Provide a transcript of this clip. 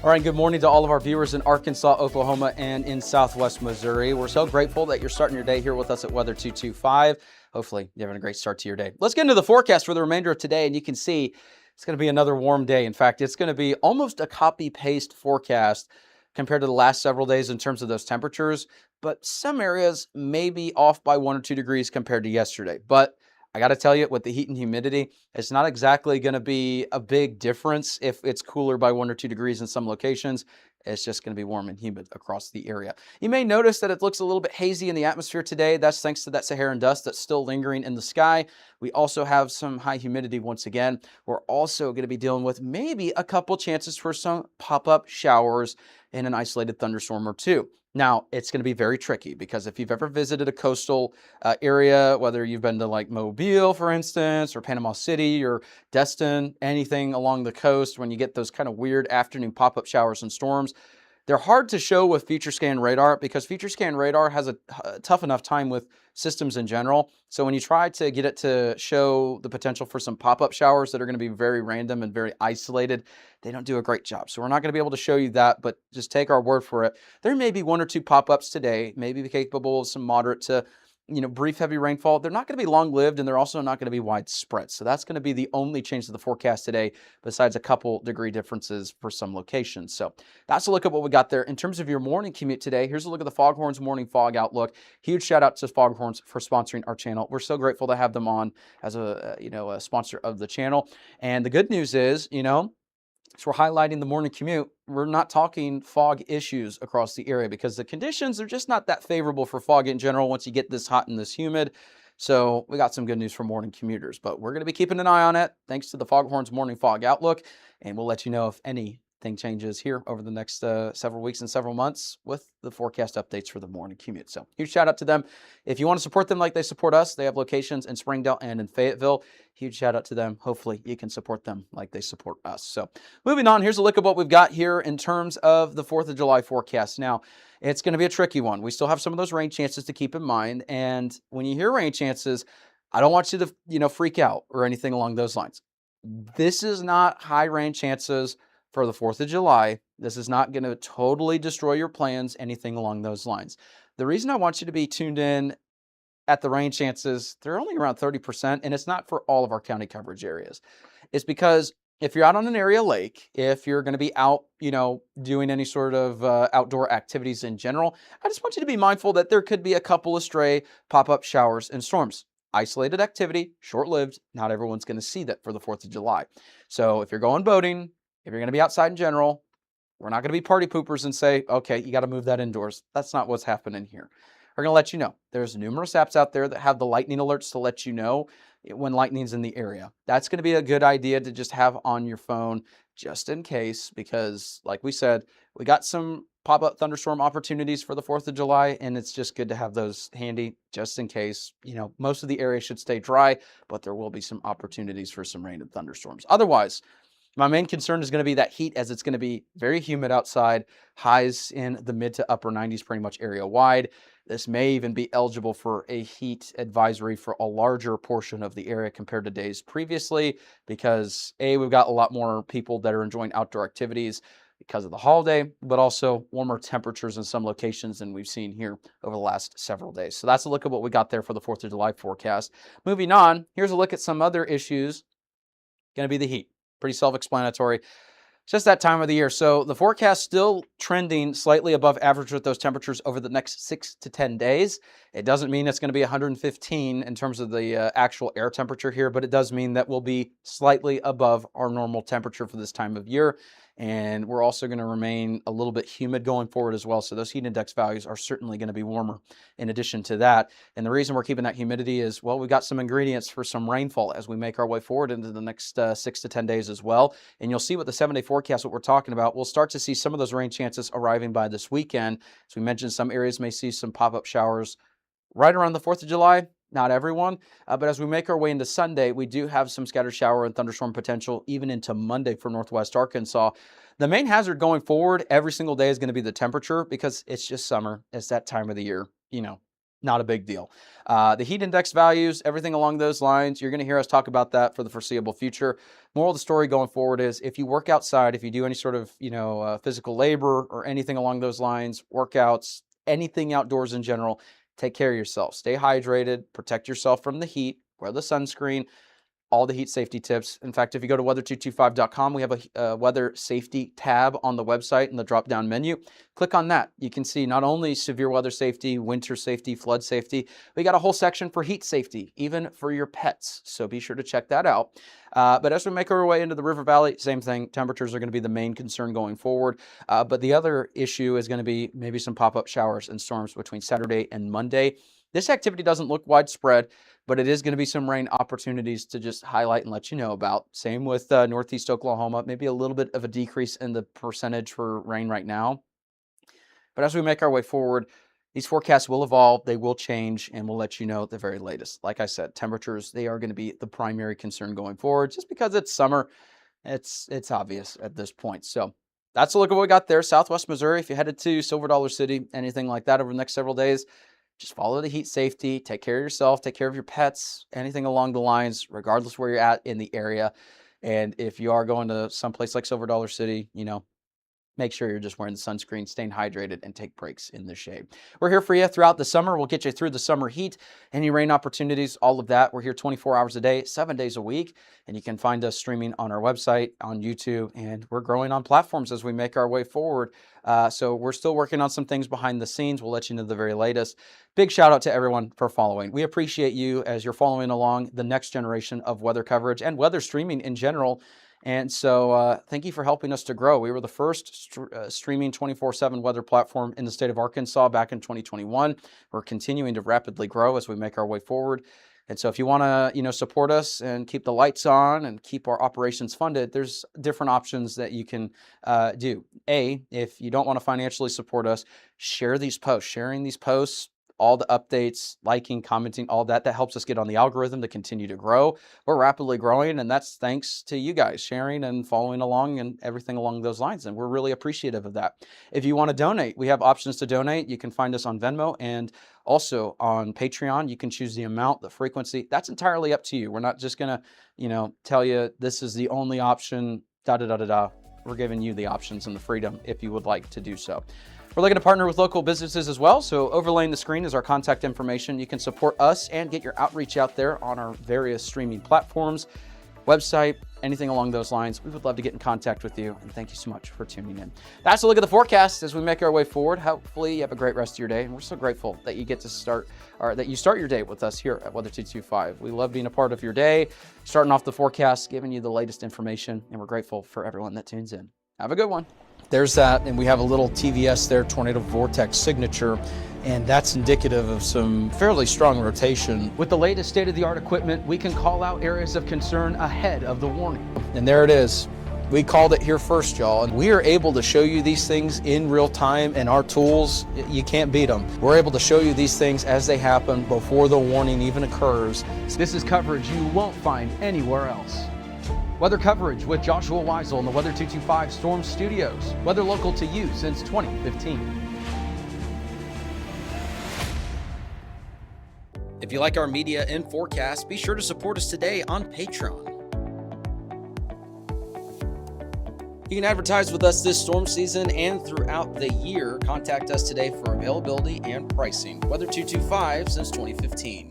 All right, good morning to all of our viewers in Arkansas, Oklahoma, and in Southwest Missouri. We're so grateful that you're starting your day here with us at Weather 225. Hopefully, you're having a great start to your day. Let's get into the forecast for the remainder of today, and you can see it's going to be another warm day. In fact, it's going to be almost a copy-paste forecast compared to the last several days in terms of those temperatures, but some areas may be off by 1 or 2 degrees compared to yesterday. But I got to tell you, with the heat and humidity, it's not exactly going to be a big difference if it's cooler by 1 or 2 degrees in some locations. It's just going to be warm and humid across the area. You may notice that it looks a little bit hazy in the atmosphere today. That's thanks to that Saharan dust that's still lingering in the sky. We also have some high humidity once again. We're also going to be dealing with maybe a couple chances for some pop-up showers and an isolated thunderstorm or two. Now, it's going to be very tricky because if you've ever visited a coastal area, whether you've been to like Mobile, for instance, or Panama City or Destin, anything along the coast, when you get those kind of weird afternoon pop-up showers and storms, they're hard to show with Future Scan radar because Future Scan radar has a tough enough time with systems in general. So when you try to get it to show the potential for some pop-up showers that are going to be very random and very isolated, they don't do a great job. So we're not going to be able to show you that, but just take our word for it. There may be 1 or 2 pop-ups today, maybe capable of some moderate to brief heavy rainfall. They're not going to be long-lived, and they're also not going to be widespread. So that's going to be the only change to the forecast today, besides a couple degree differences for some locations. So that's a look at what we got there. In terms of your morning commute today, here's a look at the Foghorns morning fog outlook. Huge shout out to Foghorns for sponsoring our channel. We're so grateful to have them on as a sponsor of the channel. And the good news is, so we're highlighting the morning commute. We're not talking fog issues across the area because the conditions are just not that favorable for fog in general once you get this hot and this humid. So we got some good news for morning commuters, but we're going to be keeping an eye on it thanks to the Foghorns morning fog outlook. And we'll let you know if anything changes here over the next several weeks and several months with the forecast updates for the morning commute. So huge shout out to them. If you want to support them like they support us, they have locations in Springdale and in Fayetteville. Huge shout out to them. Hopefully you can support them like they support us. So moving on, here's a look at what we've got here in terms of the 4th of July forecast. Now, it's going to be a tricky one. We still have some of those rain chances to keep in mind. And when you hear rain chances, I don't want you to, freak out or anything along those lines. This is not high rain chances for the 4th of July. This is not going to totally destroy your plans, anything along those lines. The reason I want you to be tuned in at the rain chances, they're only around 30%, and it's not for all of our county coverage areas. It's because if you're out on an area lake, if you're going to be out, doing any sort of outdoor activities in general, I just want you to be mindful that there could be a couple of stray pop-up showers and storms. Isolated activity, short-lived, not everyone's going to see that for the 4th of July. So if you're going boating, if you're going to be outside in general, we're not going to be party poopers and say, okay, you got to move that indoors. That's not what's happening here. We're going to let you know. There's numerous apps out there that have the lightning alerts to let you know when lightning's in the area. That's going to be a good idea to just have on your phone just in case, because like we said, we got some pop-up thunderstorm opportunities for the 4th of July, and it's just good to have those handy just in case. Most of the area should stay dry, but there will be some opportunities for some rain and thunderstorms. Otherwise, my main concern is going to be that heat, as it's going to be very humid outside, highs in the mid to upper 90s pretty much area wide. This may even be eligible for a heat advisory for a larger portion of the area compared to days previously because we've got a lot more people that are enjoying outdoor activities because of the holiday, but also warmer temperatures in some locations than we've seen here over the last several days. So that's a look at what we got there for the 4th of July forecast. Moving on, here's a look at some other issues. Going to be the heat. Pretty self-explanatory. It's just that time of the year. So the forecast still trending slightly above average with those temperatures over the next 6 to 10 days. It doesn't mean it's going to be 115 in terms of the actual air temperature here, but it does mean that we'll be slightly above our normal temperature for this time of year. And we're also going to remain a little bit humid going forward as well. So those heat index values are certainly going to be warmer in addition to that. And the reason we're keeping that humidity is, well, we've got some ingredients for some rainfall as we make our way forward into the next 6 to 10 days as well. And you'll see with the 7-day forecast what we're talking about. We'll start to see some of those rain chances arriving by this weekend. As we mentioned, some areas may see some pop-up showers right around the 4th of July. Not everyone, but as we make our way into Sunday, we do have some scattered shower and thunderstorm potential even into Monday for Northwest Arkansas. The main hazard going forward every single day is going to be the temperature because it's just summer. It's that time of the year. not a big deal. The heat index values, everything along those lines, you're going to hear us talk about that for the foreseeable future. Moral of the story going forward is if you work outside, if you do any sort of, physical labor or anything along those lines, workouts, anything outdoors in general, take care of yourself. Stay hydrated, protect yourself from the heat, wear the sunscreen, all the heat safety tips. In fact, if you go to weather225.com, we have a weather safety tab on the website in the drop-down menu. Click on that. You can see not only severe weather safety, winter safety, flood safety, we got a whole section for heat safety, even for your pets. So be sure to check that out. But as we make our way into the River Valley, same thing. Temperatures are going to be the main concern going forward. But the other issue is going to be maybe some pop-up showers and storms between Saturday and Monday. This activity doesn't look widespread, but it is going to be some rain opportunities to just highlight and let you know about. Same with Northeast Oklahoma, maybe a little bit of a decrease in the percentage for rain right now. But as we make our way forward, these forecasts will evolve, they will change, and we'll let you know at the very latest. Like I said, temperatures, they are going to be the primary concern going forward. Just because it's summer, it's obvious at this point. So that's a look at what we got there. Southwest Missouri, if you headed to Silver Dollar City, anything like that over the next several days, just follow the heat safety, take care of yourself, take care of your pets, anything along the lines, regardless where you're at in the area. And if you are going to someplace like Silver Dollar City, make sure you're just wearing the sunscreen, staying hydrated, and take breaks in the shade. We're here for you throughout the summer. We'll get you through the summer heat, any rain opportunities, all of that. We're here 24 hours a day, 7 days a week, and you can find us streaming on our website, on YouTube, and we're growing on platforms as we make our way forward. So we're still working on some things behind the scenes. We'll let you know the very latest. Big shout out to everyone for following. We appreciate you as you're following along the next generation of weather coverage and weather streaming in general. And so thank you for helping us to grow. We were the first streaming 24/7 weather platform in the state of Arkansas back in 2021. We're continuing to rapidly grow as we make our way forward. And so if you want to, support us and keep the lights on and keep our operations funded, there's different options that you can do. If you don't want to financially support us, share these posts. Sharing these posts, all the updates, liking, commenting, all that helps us get on the algorithm to continue to grow. We're rapidly growing, and that's thanks to you guys sharing and following along and everything along those lines, and we're really appreciative of that. If you want to donate, we have options to donate. You can find us on Venmo and also on Patreon. You can choose the amount, the frequency. That's entirely up to you. We're not just going to, tell you this is the only option, da-da-da-da-da. We're giving you the options and the freedom if you would like to do so. We're looking to partner with local businesses as well, so overlaying the screen is our contact information. You can support us and get your outreach out there on our various streaming platforms, website, anything along those lines. We would love to get in contact with you, and thank you so much for tuning in. That's a look at the forecast as we make our way forward. Hopefully you have a great rest of your day, and we're so grateful that you get to start your day with us here at Weather 225. We love being a part of your day, starting off the forecast, giving you the latest information, and we're grateful for everyone that tunes in. Have a good one. There's that, and we have a little TVS there, tornado vortex signature, and that's indicative of some fairly strong rotation. With the latest state-of-the-art equipment, we can call out areas of concern ahead of the warning. And there it is. We called it here first, y'all, and we are able to show you these things in real time, and our tools, you can't beat them. We're able to show you these things as they happen before the warning even occurs. This is coverage you won't find anywhere else. Weather coverage with Joshua Weisel in the Weather 225 Storm Studios. Weather local to you since 2015. If you like our media and forecast, be sure to support us today on Patreon. You can advertise with us this storm season and throughout the year. Contact us today for availability and pricing. Weather 225 since 2015.